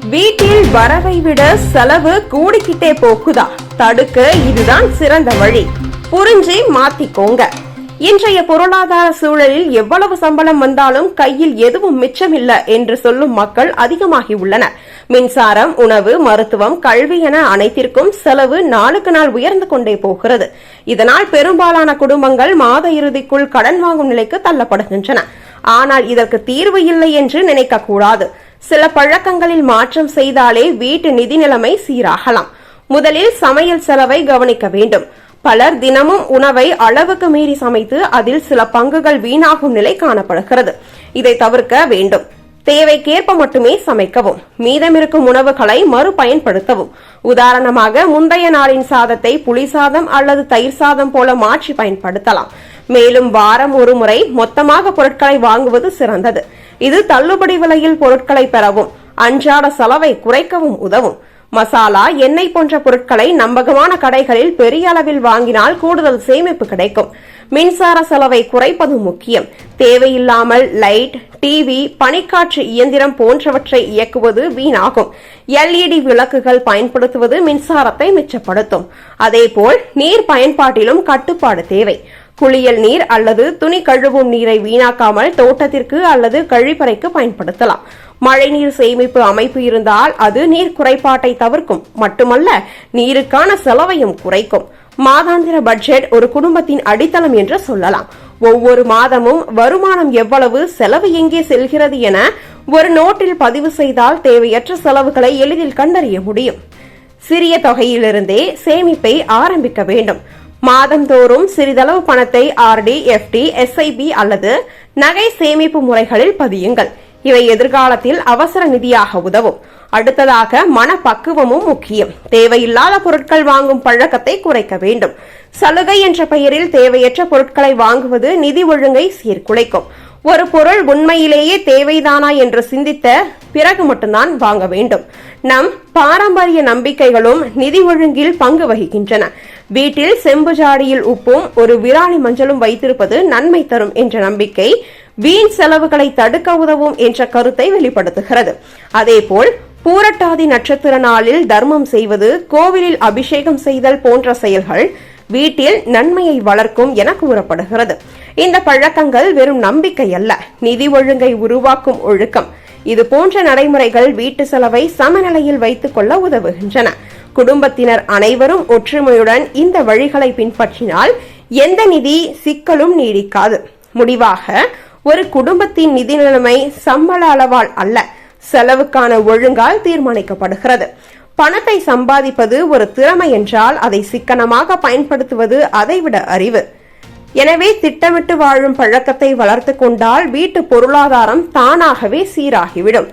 வீட்டில் வரவை விட செலவு கூடிக்கிட்டே போகுதா? தடுக்க இதுதான் சிறந்த வழி. புரிஞ்சு மாத்திக்கோங்க. இன்றைய பொருளாதார சூழலில் எவ்வளவு சம்பளம் வந்தாலும் கையில் எதுவும் மிச்சமில்ல என்று சொல்லும் மக்கள் அதிகமாகி உள்ளனர். மின்சாரம், உணவு, மருத்துவம், கல்வி என அனைத்திற்கும் செலவு நாளுக்கு நாள் உயர்ந்து கொண்டே போகிறது. இதனால் பெரும்பாலான குடும்பங்கள் மாத இறுதிக்குள் கடன் வாங்கும் நிலைக்கு தள்ளப்படுகின்றன. ஆனால் இதற்கு தீர்வு இல்லை என்று நினைக்க கூடாது. சில பழக்கங்களில் மாற்றம் செய்தாலே வீட்டு நிதி நிலைமை சீராகலாம். முதலில் சமையல் செலவை கவனிக்க வேண்டும். பலர் தினமும் உணவை அளவுக்கு மீறி சமைத்து அதில் சில பங்குகள் வீணாகும் நிலை காணப்படுகிறது. இதை தவிர்க்க வேண்டும். தேவைக்கேற்ப மட்டுமே சமைக்கவும். மீதமிருக்கும் உணவுகளை மறுபயன்படுத்தவும். உதாரணமாக, முந்தைய நாளின் சாதத்தை புளி சாதம் அல்லது தயிர் சாதம் போல மாற்றி பயன்படுத்தலாம். மேலும் வாரம் ஒரு முறை மொத்தமாக பொருட்களை வாங்குவது சிறந்தது. இது தள்ளுபடி விலையில் பொருட்களை பெறவும் அன்றாட செலவை குறைக்கவும் உதவும். மசாலா, எண்ணெய் போன்ற பொருட்களை நம்பகமான கடைகளில் பெரிய அளவில் வாங்கினால் கூடுதல் சேமிப்பு கிடைக்கும். மின்சார செலவை குறைப்பது முக்கியம். தேவையில்லாமல் லைட், டிவி, பனிக்காற்று இயந்திரம் போன்றவற்றை இயக்குவது வீணாகும். LED விளக்குகள் பயன்படுத்துவது மின்சாரத்தை மிச்சப்படுத்தும். அதேபோல் நீர் பயன்பாட்டிலும் கட்டுப்பாடு தேவை. குளியல் நீர் அல்லது துணி கழுவும் நீரை வீணாக்காமல் தோட்டத்திற்கு அல்லது கழிப்பறைக்கு பயன்படுத்தலாம். மழைநீர் சேமிப்பு அமைப்பு இருந்தால் அது நீர் குறைபாட்டை தவிர்க்கும் மட்டுமல்ல, நீருக்கான செலவையும் குறைக்கும். மாதாந்திர பட்ஜெட் ஒரு குடும்பத்தின் அடித்தளம் என்று சொல்லலாம். ஒவ்வொரு மாதமும் வருமானம் எவ்வளவு, செலவு எங்கே செல்கிறது என ஒரு நோட்டில் பதிவு செய்தால் தேவையற்ற செலவுகளை எளிதில் கண்டறிய முடியும். சிறிய தொகையிலிருந்தே சேமிப்பை ஆரம்பிக்க வேண்டும். மாதந்தோறும் சிறிதளவு பணத்தை RD, FD, SIP அல்லது நகை சேமிப்பு முறைகளில் பதியுங்கள். இவை எதிர்காலத்தில் அவசர நிதியாக உதவும். அடுத்ததாக மனப்பக்குவமும் முக்கியம். தேவையில்லாத பொருட்கள் வாங்கும் பழக்கத்தை குறைக்க வேண்டும். சலுகை என்ற பெயரில் தேவையற்ற பொருட்களை வாங்குவது நிதி ஒழுங்கை சீர்குலைக்கும். ஒரு பொருள் உண்மையிலேயே தேவைதானா என்று சிந்தித்த பிறகு மட்டும்தான் வாங்க வேண்டும். நம் பாரம்பரிய நம்பிக்கைகளும் நிதி ஒழுங்கில் பங்கு வகிக்கின்றன. வீட்டில் செம்பு ஜாடியில் உப்பும் ஒரு விராலி மஞ்சளும் வைத்திருப்பது நன்மை தரும் என்ற நம்பிக்கை வீண் செலவுகளை தடுக்க உதவும் என்ற கருத்தை வெளிப்படுத்துகிறது. அதேபோல் பூரட்டாதி நட்சத்திர நாளில் தர்மம் செய்வது, கோவிலில் அபிஷேகம் செய்தல் போன்ற செயல்கள் வீட்டில் நன்மையை வளர்க்கும் என கூறப்படுகிறது. இந்த பழக்கங்கள் வெறும் நம்பிக்கை அல்ல, நிதி ஒழுங்கை உருவாக்கும் ஒழுக்கம். இது போன்ற நடைமுறைகள் வீட்டு செலவை சமநிலையில் வைத்துக் கொள்ள உதவுகின்றன. குடும்பத்தினர் அனைவரும் ஒற்றுமையுடன் இந்த வழிகளை பின்பற்றினால் எந்த நிதி சிக்கலும் நீடிக்காது. முடிவாக, ஒரு குடும்பத்தின் நிதி நிலைமை சம்பள அளவால் அல்ல, செலவுக்கான ஒழுங்கால் தீர்மானிக்கப்படுகிறது. பணத்தை சம்பாதிப்பது ஒரு திறமை என்றால் அதை சிக்கனமாக பயன்படுத்துவது அதைவிட அறிவு. எனவே திட்டமிட்டு வாழும் பழக்கத்தை வளர்த்து கொண்டால் வீட்டு பொருளாதாரம் தானாகவே சீராகிவிடும்.